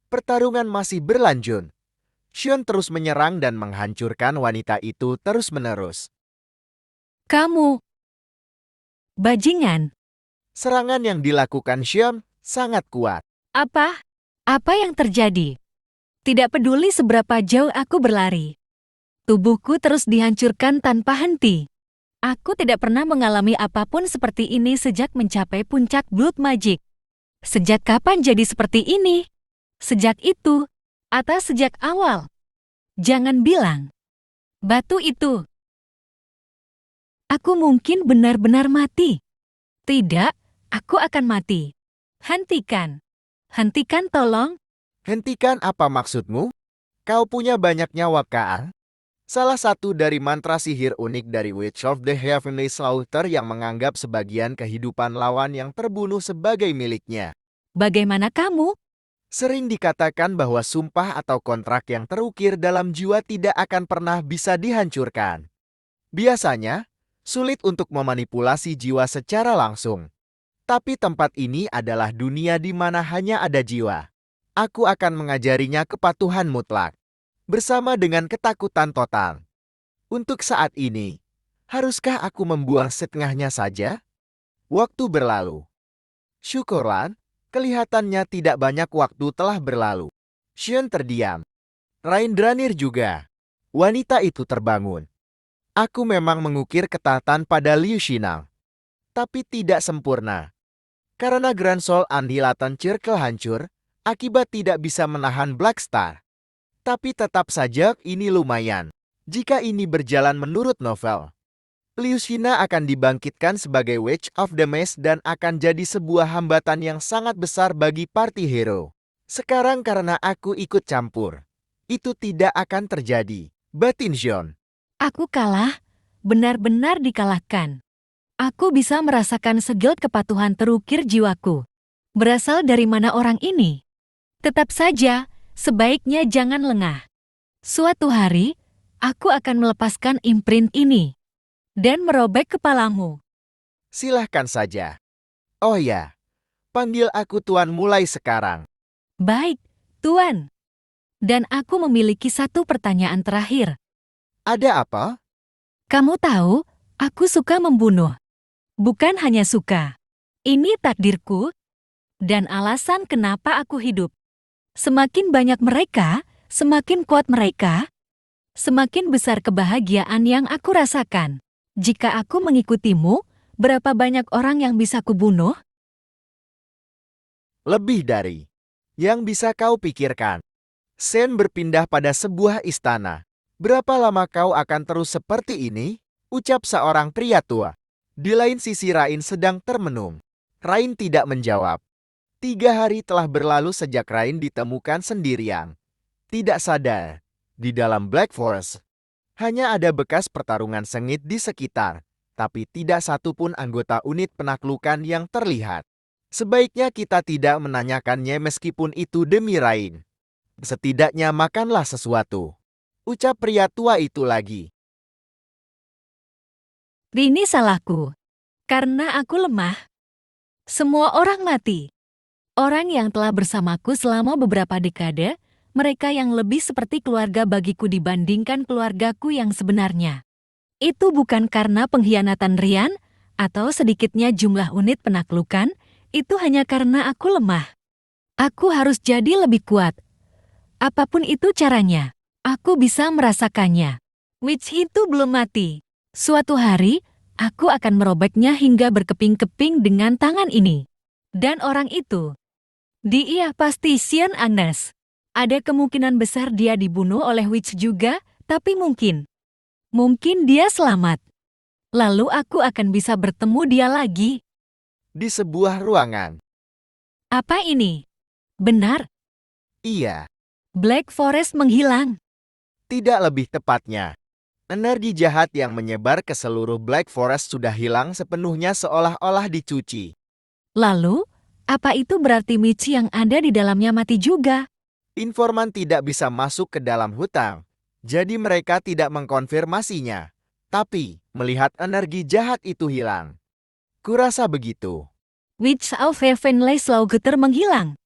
Pertarungan masih berlanjut. Xion terus menyerang dan menghancurkan wanita itu terus-menerus. Kamu, bajingan. Serangan yang dilakukan Xion sangat kuat. Apa? Apa yang terjadi? Tidak peduli seberapa jauh aku berlari. Tubuhku terus dihancurkan tanpa henti. Aku tidak pernah mengalami apapun seperti ini sejak mencapai puncak Blood Magic. Sejak kapan jadi seperti ini? Sejak itu, atau sejak awal? Jangan bilang. Batu itu. Aku mungkin benar-benar mati. Tidak, aku akan mati. Hentikan. Hentikan tolong. Hentikan apa maksudmu? Kau punya banyak nyawa Kaal? Salah satu dari mantra sihir unik dari Witch of the Heavenly Slaughter yang menganggap sebagian kehidupan lawan yang terbunuh sebagai miliknya. Bagaimana kamu? Sering dikatakan bahwa sumpah atau kontrak yang terukir dalam jiwa tidak akan pernah bisa dihancurkan. Biasanya, sulit untuk memanipulasi jiwa secara langsung. Tapi tempat ini adalah dunia di mana hanya ada jiwa. Aku akan mengajarinya kepatuhan mutlak, bersama dengan ketakutan total. Untuk saat ini, haruskah aku membuang setengahnya saja? Waktu berlalu. Syukurlah, kelihatannya tidak banyak waktu telah berlalu. Xion terdiam. Raindranir juga. Wanita itu terbangun. Aku memang mengukir ketatan pada Liu Xinang, tapi tidak sempurna. Karena Grand Soul Annihilation Circle hancur, akibat tidak bisa menahan Black Star. Tapi tetap saja ini lumayan. Jika ini berjalan menurut novel, Liu Xina akan dibangkitkan sebagai Witch of the Maze dan akan jadi sebuah hambatan yang sangat besar bagi party hero. Sekarang karena aku ikut campur, itu tidak akan terjadi. Batin Xion. Aku kalah, benar-benar dikalahkan. Aku bisa merasakan segel kepatuhan terukir jiwaku. Berasal dari mana orang ini? Tetap saja, sebaiknya jangan lengah. Suatu hari, aku akan melepaskan imprint ini dan merobek kepalamu. Silahkan saja. Oh ya, panggil aku Tuan mulai sekarang. Baik, Tuan. Dan aku memiliki satu pertanyaan terakhir. Ada apa? Kamu tahu, aku suka membunuh. Bukan hanya suka. Ini takdirku dan alasan kenapa aku hidup. Semakin banyak mereka, semakin kuat mereka, semakin besar kebahagiaan yang aku rasakan. Jika aku mengikutimu, berapa banyak orang yang bisa kubunuh? Lebih dari yang bisa kau pikirkan. Sen berpindah pada sebuah istana. Berapa lama kau akan terus seperti ini? Ucap seorang pria tua. Di lain sisi Rain sedang termenung. Rain tidak menjawab. 3 hari telah berlalu sejak Rain ditemukan sendirian. Tidak sadar. Di dalam Black Forest. Hanya ada bekas pertarungan sengit di sekitar. Tapi tidak satupun anggota unit penaklukan yang terlihat. Sebaiknya kita tidak menanyakannya meskipun itu demi Rain. Setidaknya makanlah sesuatu. Ucap pria tua itu lagi. Ini salahku. Karena aku lemah. Semua orang mati. Orang yang telah bersamaku selama beberapa dekade, mereka yang lebih seperti keluarga bagiku dibandingkan keluargaku yang sebenarnya. Itu bukan karena pengkhianatan Rian, atau sedikitnya jumlah unit penaklukan, itu hanya karena aku lemah. Aku harus jadi lebih kuat. Apapun itu caranya, aku bisa merasakannya. Witch itu belum mati. Suatu hari, aku akan merobeknya hingga berkeping-keping dengan tangan ini. Dan orang itu, dia pasti Xian Agnes. Ada kemungkinan besar dia dibunuh oleh Witch juga, tapi mungkin dia selamat. Lalu aku akan bisa bertemu dia lagi. Di sebuah ruangan. Apa ini? Benar, Iya, Black Forest menghilang. tidak lebih tepatnya. Energi jahat yang menyebar ke seluruh Black Forest sudah hilang sepenuhnya seolah-olah dicuci. Lalu, apa itu berarti Michi yang ada di dalamnya mati juga? Informan tidak bisa masuk ke dalam hutan, jadi mereka tidak mengkonfirmasinya. Tapi, melihat energi jahat itu hilang. Kurasa begitu. Witch of Heavenly Slaughter menghilang.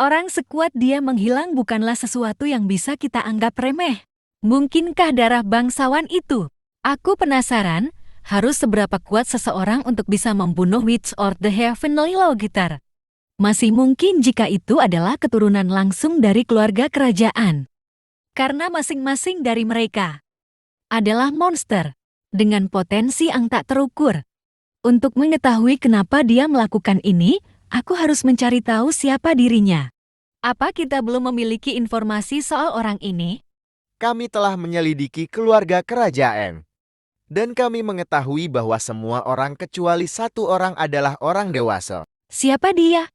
Orang sekuat dia menghilang bukanlah sesuatu yang bisa kita anggap remeh. Mungkinkah darah bangsawan itu? Aku penasaran, harus seberapa kuat seseorang untuk bisa membunuh Witch or the Heavenly Lawgiver? Masih mungkin jika itu adalah keturunan langsung dari keluarga kerajaan. Karena masing-masing dari mereka adalah monster dengan potensi yang tak terukur. Untuk mengetahui kenapa dia melakukan ini, aku harus mencari tahu siapa dirinya. Apa kita belum memiliki informasi soal orang ini? Kami telah menyelidiki keluarga kerajaan. Dan kami mengetahui bahwa semua orang kecuali satu orang adalah orang dewasa. Siapa dia?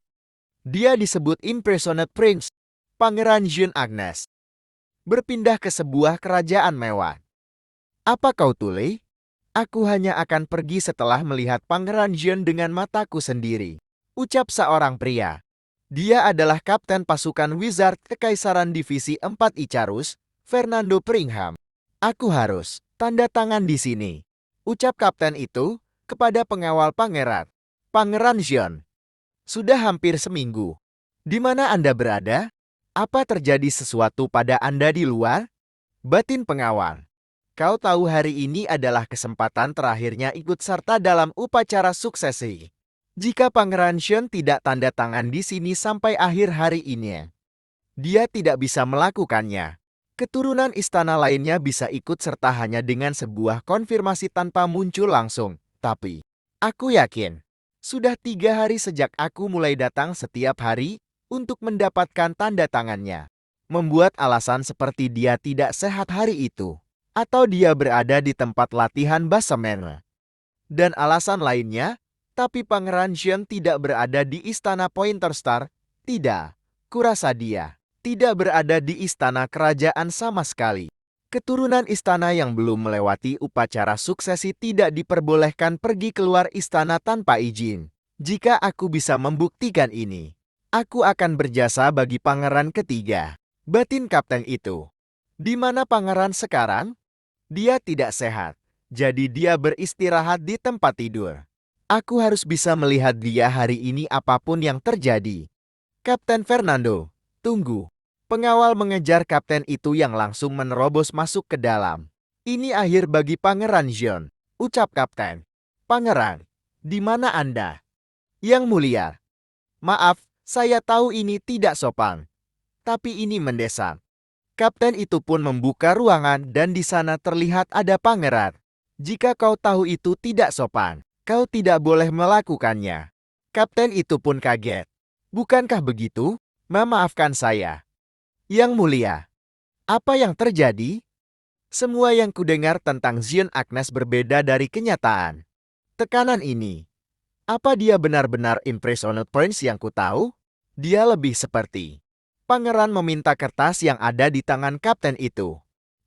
Dia disebut Impersonate Prince, Pangeran Jean Agnes. Berpindah ke sebuah kerajaan mewah. Apa kau tuli? Aku hanya akan pergi setelah melihat Pangeran Jean dengan mataku sendiri. Ucap seorang pria. Dia adalah kapten pasukan Wizard Kekaisaran Divisi 4 Icarus, Fernando Pringham. Aku harus tanda tangan di sini. Ucap kapten itu kepada pengawal pangeran. Pangeran Jean. Sudah hampir seminggu. Di mana Anda berada? Apa terjadi sesuatu pada Anda di luar? Batin pengawal. Kau tahu hari ini adalah kesempatan terakhirnya ikut serta dalam upacara suksesi. Jika Pangeran Jean tidak tanda tangan di sini sampai akhir hari ini, dia tidak bisa melakukannya. Keturunan istana lainnya bisa ikut serta hanya dengan sebuah konfirmasi tanpa muncul langsung. Tapi, aku yakin, sudah 3 hari sejak aku mulai datang setiap hari untuk mendapatkan tanda tangannya. Membuat alasan seperti dia tidak sehat hari itu. Atau dia berada di tempat latihan basemen. Dan alasan lainnya, tapi Pangeran Jean tidak berada di istana Pointer Star. Tidak, kurasa dia tidak berada di istana kerajaan sama sekali. Keturunan istana yang belum melewati upacara suksesi tidak diperbolehkan pergi keluar istana tanpa izin. Jika aku bisa membuktikan ini, aku akan berjasa bagi pangeran ketiga. Batin kapten itu. Di mana pangeran sekarang? Dia tidak sehat, jadi dia beristirahat di tempat tidur. Aku harus bisa melihat dia hari ini apapun yang terjadi. Kapten Fernando, tunggu. Pengawal mengejar kapten itu yang langsung menerobos masuk ke dalam. Ini akhir bagi Pangeran Jean, ucap kapten. Pangeran, di mana Anda? Yang mulia. Maaf, saya tahu ini tidak sopan. Tapi ini mendesak. Kapten itu pun membuka ruangan dan di sana terlihat ada pangeran. Jika kau tahu itu tidak sopan, kau tidak boleh melakukannya. Kapten itu pun kaget. Bukankah begitu? Memaafkan saya. Yang mulia, apa yang terjadi? Semua yang kudengar tentang Jean Agnes berbeda dari kenyataan. Tekanan ini. Apa dia benar-benar Impersonate Prince yang ku tahu? Dia lebih seperti pangeran meminta kertas yang ada di tangan kapten itu.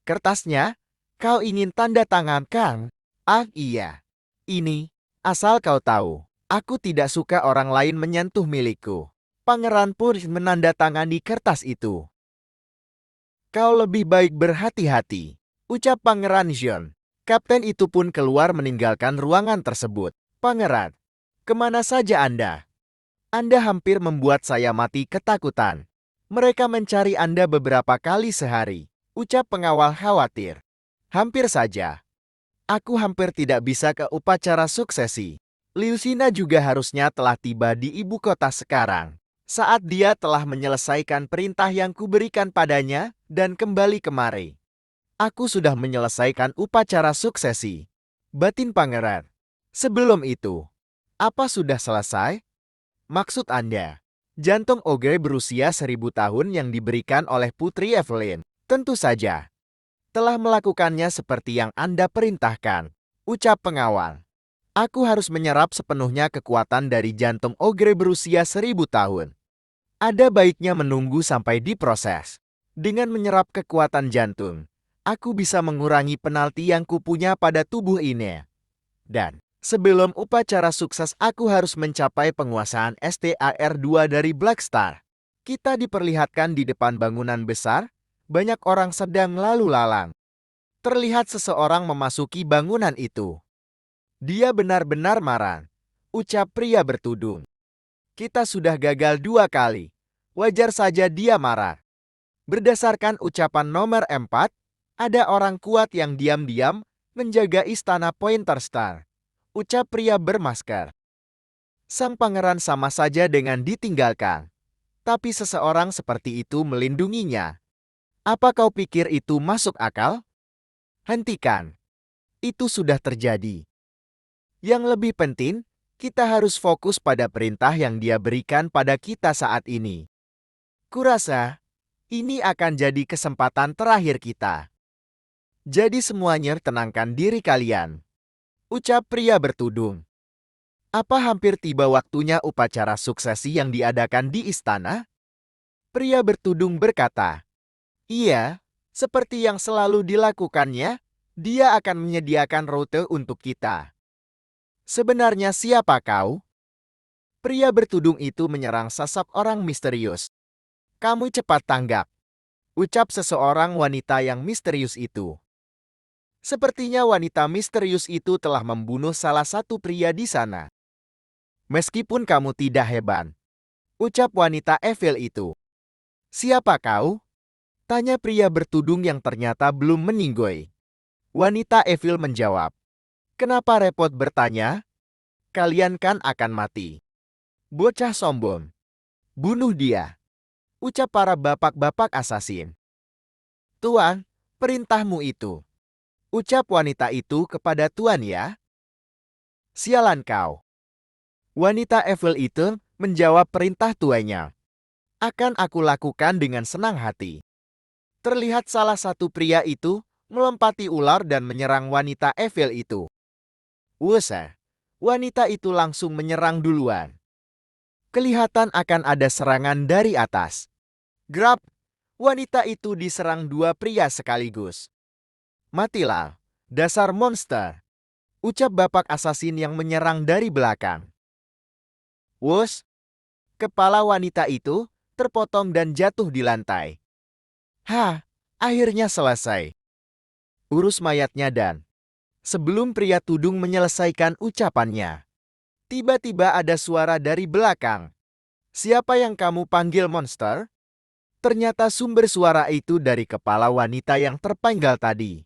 Kertasnya, kau ingin tanda tangan kan? Ah iya. Ini, asal kau tahu, aku tidak suka orang lain menyentuh milikku. Pangeran pun menandatangani kertas itu. Kau lebih baik berhati-hati, ucap Pangeran Jean. Kapten itu pun keluar meninggalkan ruangan tersebut. Pangeran, kemana saja Anda? Anda hampir membuat saya mati ketakutan. Mereka mencari Anda beberapa kali sehari, ucap pengawal khawatir. Hampir saja. Aku hampir tidak bisa ke upacara suksesi. Liusina juga harusnya telah tiba di ibu kota sekarang. Saat dia telah menyelesaikan perintah yang kuberikan padanya dan kembali kemari. Aku sudah menyelesaikan upacara suksesi. Batin pangeran. Sebelum itu, apa sudah selesai? Maksud Anda? Jantung Ogre berusia 1000 tahun yang diberikan oleh Putri Evelyn. Tentu saja. Telah melakukannya seperti yang Anda perintahkan. Ucap pengawal. Aku harus menyerap sepenuhnya kekuatan dari jantung Ogre berusia 1000 tahun. Ada baiknya menunggu sampai diproses. Dengan menyerap kekuatan jantung, aku bisa mengurangi penalti yang kupunya pada tubuh ini. Dan sebelum upacara sukses aku harus mencapai penguasaan STAR-2 dari Black Star. Kita diperlihatkan di depan bangunan besar, banyak orang sedang lalu lalang. Terlihat seseorang memasuki bangunan itu. Dia benar-benar marah, ucap pria bertudung. Kita sudah gagal 2 kali. Wajar saja dia marah. Berdasarkan ucapan nomor 4, ada orang kuat yang diam-diam menjaga istana Pointer Star. Ucap pria bermasker. Sang pangeran sama saja dengan ditinggalkan. Tapi seseorang seperti itu melindunginya. Apa kau pikir itu masuk akal? Hentikan. Itu sudah terjadi. Yang lebih penting, kita harus fokus pada perintah yang dia berikan pada kita saat ini. Kurasa, ini akan jadi kesempatan terakhir kita. Jadi semuanya tenangkan diri kalian. Ucap pria bertudung. Apa hampir tiba waktunya upacara suksesi yang diadakan di istana? Pria bertudung berkata, iya, seperti yang selalu dilakukannya, dia akan menyediakan rute untuk kita. Sebenarnya siapa kau? Pria bertudung itu menyerang sosok orang misterius. Kamu cepat tanggap, ucap seseorang wanita yang misterius itu. Sepertinya wanita misterius itu telah membunuh salah satu pria di sana. Meskipun kamu tidak hebat, ucap wanita evil itu. Siapa kau? Tanya pria bertudung yang ternyata belum meninggoy. Wanita evil menjawab. Kenapa repot bertanya? Kalian kan akan mati. Bocah sombong. Bunuh dia. Ucap para bapak-bapak asasin. Tuan, perintahmu itu. Ucap wanita itu kepada tuan ya. Sialan kau. Wanita evil itu menjawab perintah tuannya. Akan aku lakukan dengan senang hati. Terlihat salah satu pria itu melompati ular dan menyerang wanita evil itu. Wusa, wanita itu langsung menyerang duluan. Kelihatan akan ada serangan dari atas. Grab, wanita itu diserang dua pria sekaligus. Matilah, dasar monster. Ucap bapak asasin yang menyerang dari belakang. Wus, kepala wanita itu terpotong dan jatuh di lantai. Akhirnya selesai. Urus mayatnya dan... Sebelum pria tudung menyelesaikan ucapannya, tiba-tiba ada suara dari belakang. Siapa yang kamu panggil monster? Ternyata sumber suara itu dari kepala wanita yang terpenggal tadi.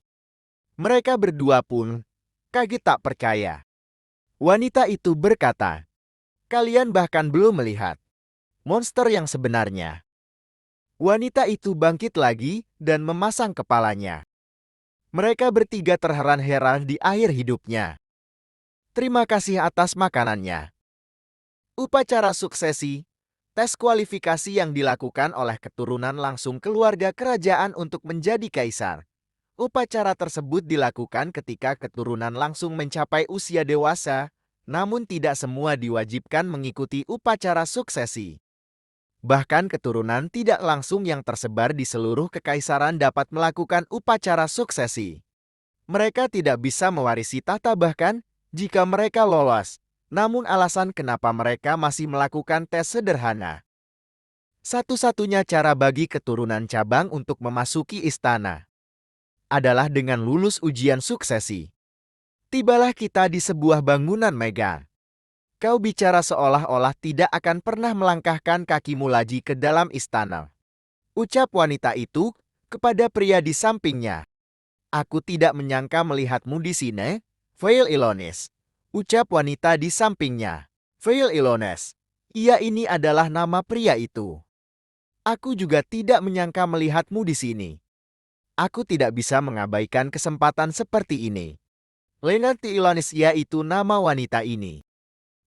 Mereka berdua pun kaget tak percaya. Wanita itu berkata, kalian bahkan belum melihat monster yang sebenarnya. Wanita itu bangkit lagi dan memasang kepalanya. Mereka bertiga terheran-heran di akhir hidupnya. Terima kasih atas makanannya. Upacara suksesi, tes kualifikasi yang dilakukan oleh keturunan langsung keluarga kerajaan untuk menjadi kaisar. Upacara tersebut dilakukan ketika keturunan langsung mencapai usia dewasa, namun tidak semua diwajibkan mengikuti upacara suksesi. Bahkan keturunan tidak langsung yang tersebar di seluruh kekaisaran dapat melakukan upacara suksesi. Mereka tidak bisa mewarisi tahta bahkan jika mereka lolos. Namun alasan kenapa mereka masih melakukan tes sederhana. Satu-satunya cara bagi keturunan cabang untuk memasuki istana adalah dengan lulus ujian suksesi. Tibalah kita di sebuah bangunan megah. Kau bicara seolah-olah tidak akan pernah melangkahkan kakimu lagi ke dalam istana. Ucap wanita itu kepada pria di sampingnya. Aku tidak menyangka melihatmu di sini, Veil Ilonis. Ucap wanita di sampingnya. Veil Ilonis. Iya, ini adalah nama pria itu. Aku juga tidak menyangka melihatmu di sini. Aku tidak bisa mengabaikan kesempatan seperti ini. Leinati Ilonis, yaitu nama wanita ini.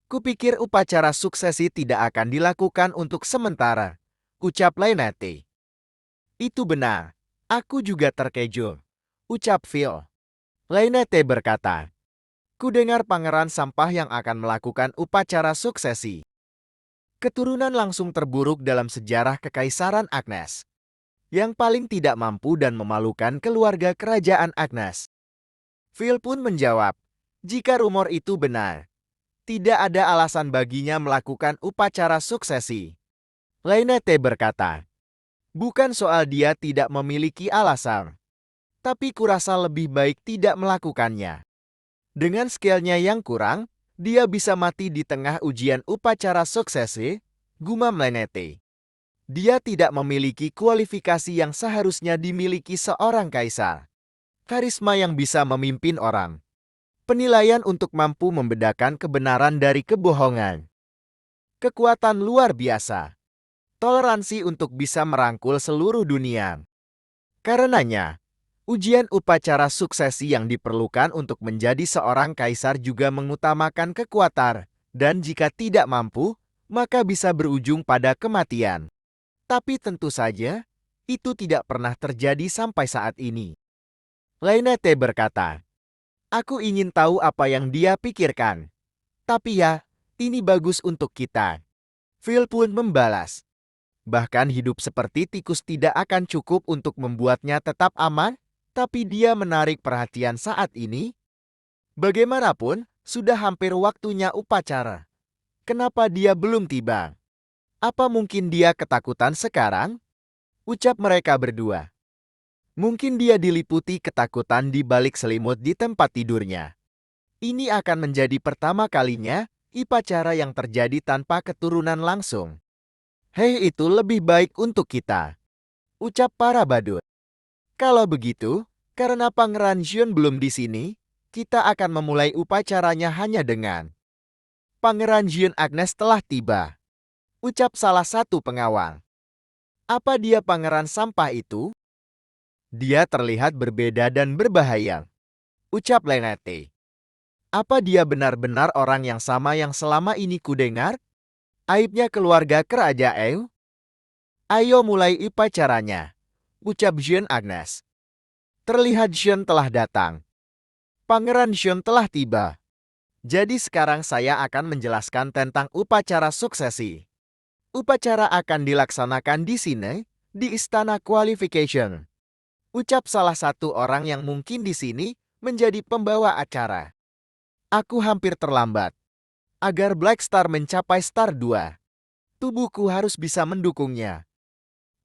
Kupikir upacara suksesi tidak akan dilakukan untuk sementara. Ucap Leinati. Itu benar. Aku juga terkejut. Ucap Phil. Leinati berkata, kudengar pangeran sampah yang akan melakukan upacara suksesi. Keturunan langsung terburuk dalam sejarah Kekaisaran Agnes. Yang paling tidak mampu dan memalukan keluarga kerajaan Agnes. Phil pun menjawab, jika rumor itu benar, tidak ada alasan baginya melakukan upacara suksesi. Leinati berkata, bukan soal dia tidak memiliki alasan, tapi kurasa lebih baik tidak melakukannya. Dengan skillnya yang kurang, dia bisa mati di tengah ujian upacara suksesi, gumam Leinati. Dia tidak memiliki kualifikasi yang seharusnya dimiliki seorang kaisar. Karisma yang bisa memimpin orang. Penilaian untuk mampu membedakan kebenaran dari kebohongan. Kekuatan luar biasa. Toleransi untuk bisa merangkul seluruh dunia. Karenanya, ujian upacara suksesi yang diperlukan untuk menjadi seorang kaisar juga mengutamakan kekuatan, dan jika tidak mampu, maka bisa berujung pada kematian. Tapi tentu saja, itu tidak pernah terjadi sampai saat ini. Lainete berkata, "Aku ingin tahu apa yang dia pikirkan. Tapi ya, ini bagus untuk kita." Phil pun membalas, "Bahkan hidup seperti tikus tidak akan cukup untuk membuatnya tetap aman, tapi dia menarik perhatian saat ini. Bagaimanapun, sudah hampir waktunya upacara. Kenapa dia belum tiba? Apa mungkin dia ketakutan sekarang?" Ucap mereka berdua. Mungkin dia diliputi ketakutan di balik selimut di tempat tidurnya. Ini akan menjadi pertama kalinya upacara yang terjadi tanpa keturunan langsung. "Hei, itu lebih baik untuk kita," ucap para badut. "Kalau begitu, karena Pangeran Xion belum di sini, kita akan memulai upacaranya hanya dengan Pangeran Xion Agnes telah tiba," ucap salah satu pengawal. "Apa dia pangeran sampah itu? Dia terlihat berbeda dan berbahaya," ucap Lenete. "Apa dia benar-benar orang yang sama yang selama ini kudengar? Aibnya keluarga kerajaan? Ayo mulai upacaranya," ucap Xion Agnes. Terlihat Xion telah datang. Pangeran Xion telah tiba. Jadi sekarang saya akan menjelaskan tentang upacara suksesi. Upacara akan dilaksanakan di sini, di Istana Qualification. Ucap salah satu orang yang mungkin di sini menjadi pembawa acara. "Aku hampir terlambat. Agar Black Star mencapai Star 2, tubuhku harus bisa mendukungnya.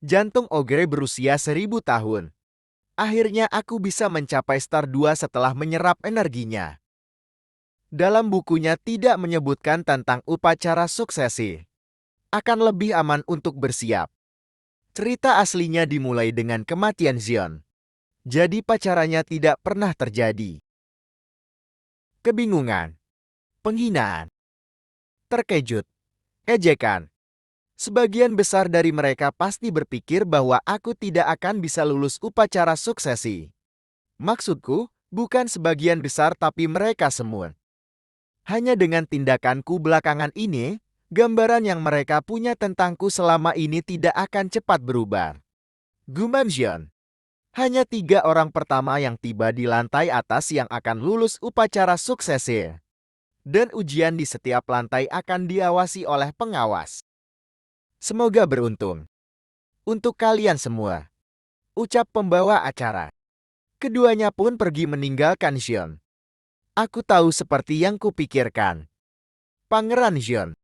Jantung Ogre berusia 1000 tahun. Akhirnya aku bisa mencapai Star 2 setelah menyerap energinya." Dalam bukunya tidak menyebutkan tentang upacara suksesi. Akan lebih aman untuk bersiap. Cerita aslinya dimulai dengan kematian Xion. Jadi pacarannya tidak pernah terjadi. Kebingungan, penghinaan, terkejut, ejekan. Sebagian besar dari mereka pasti berpikir bahwa aku tidak akan bisa lulus upacara suksesi. Maksudku, bukan sebagian besar tapi mereka semua. Hanya dengan tindakanku belakangan ini, gambaran yang mereka punya tentangku selama ini tidak akan cepat berubah. Gumam Xion. Hanya 3 orang pertama yang tiba di lantai atas yang akan lulus upacara suksesi. Dan ujian di setiap lantai akan diawasi oleh pengawas. Semoga beruntung. Untuk kalian semua, ucap pembawa acara. Keduanya pun pergi meninggalkan Xion. Aku tahu seperti yang kupikirkan. Pangeran Xion.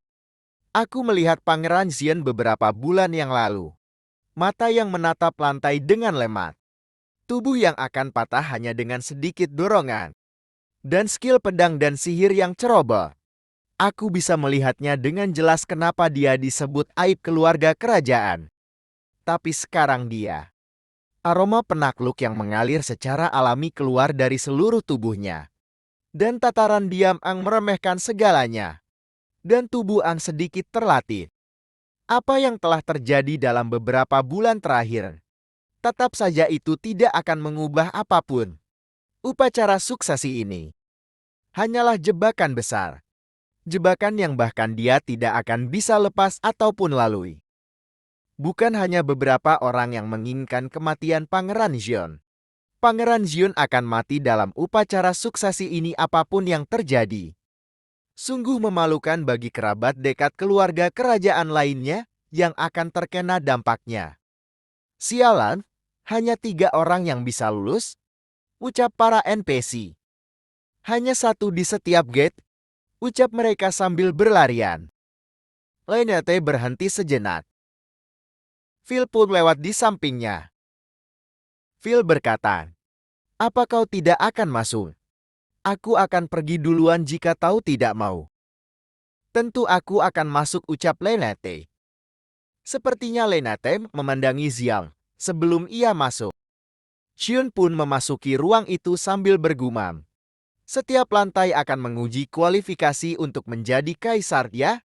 Aku melihat Pangeran Xion beberapa bulan yang lalu. Mata yang menatap lantai dengan lemat. Tubuh yang akan patah hanya dengan sedikit dorongan. Dan skill pedang dan sihir yang ceroboh. Aku bisa melihatnya dengan jelas kenapa dia disebut aib keluarga kerajaan. Tapi sekarang dia. Aroma penakluk yang mengalir secara alami keluar dari seluruh tubuhnya. Dan tataran diam Ang meremehkan segalanya. Dan tubuh Ang sedikit terlatih. Apa yang telah terjadi dalam beberapa bulan terakhir? Tetap saja itu tidak akan mengubah apapun. Upacara suksesi ini hanyalah jebakan besar. Jebakan yang bahkan dia tidak akan bisa lepas ataupun lalui. Bukan hanya beberapa orang yang menginginkan kematian Pangeran Xion. Pangeran Xion akan mati dalam upacara suksesi ini apapun yang terjadi. Sungguh memalukan bagi kerabat dekat keluarga kerajaan lainnya yang akan terkena dampaknya. Sialan, hanya 3 orang yang bisa lulus, ucap para NPC. Hanya 1 di setiap gate, ucap mereka sambil berlarian. Lenete berhenti sejenak. Phil pun lewat di sampingnya. Phil berkata, "Apa kau tidak akan masuk? Aku akan pergi duluan jika kau tidak mau." "Tentu aku akan masuk," ucap Lenete. Sepertinya Lenate memandangi Xiang sebelum ia masuk. Xion pun memasuki ruang itu sambil bergumam. Setiap lantai akan menguji kualifikasi untuk menjadi kaisar ya.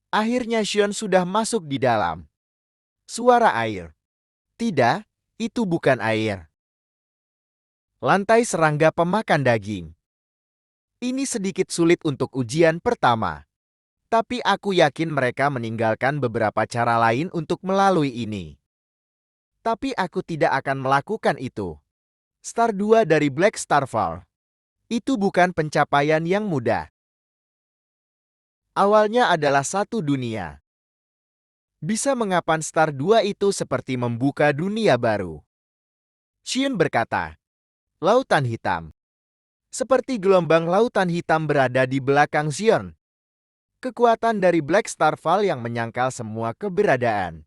Akhirnya Xion sudah masuk di dalam. Suara air. Tidak, itu bukan air. Lantai serangga pemakan daging. Ini sedikit sulit untuk ujian pertama. Tapi aku yakin mereka meninggalkan beberapa cara lain untuk melalui ini. Tapi aku tidak akan melakukan itu. Star 2 dari Black Starfall. Itu bukan pencapaian yang mudah. Awalnya adalah satu dunia. Bisa mengapan Star 2 itu seperti membuka dunia baru. Xion berkata, lautan hitam. Seperti gelombang lautan hitam berada di belakang Xion. Kekuatan dari Black Starfall yang menyangkal semua keberadaan.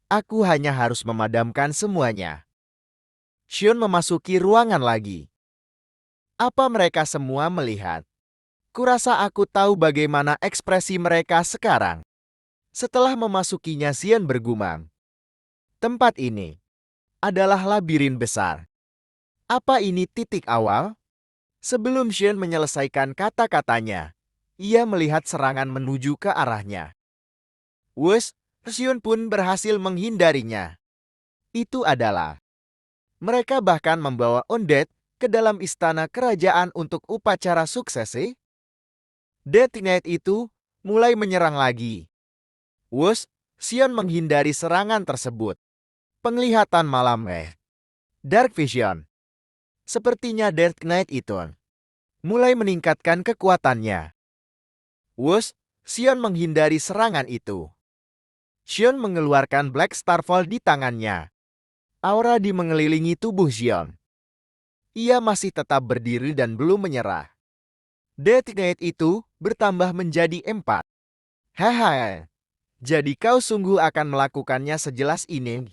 Aku hanya harus memadamkan semuanya. Xion memasuki ruangan lagi. Apa mereka semua melihat? Kurasa aku tahu bagaimana ekspresi mereka sekarang. Setelah memasukinya, Xion bergumam. Tempat ini adalah labirin besar. Apa ini titik awal? Sebelum Xion menyelesaikan kata-katanya, ia melihat serangan menuju ke arahnya. Wus, Xion pun berhasil menghindarinya. Itu adalah mereka bahkan membawa Undead ke dalam istana kerajaan untuk upacara suksesi. Death Knight itu mulai menyerang lagi. Wus, Xion menghindari serangan tersebut. Penglihatan malam Dark Vision. Sepertinya Death Knight itu mulai meningkatkan kekuatannya. Wus, Xion menghindari serangan itu. Xion mengeluarkan Black Starfall di tangannya. Aura di mengelilingi tubuh Xion. Ia masih tetap berdiri dan belum menyerah. Death Knight itu bertambah menjadi 4. Haha, jadi kau sungguh akan melakukannya sejelas ini?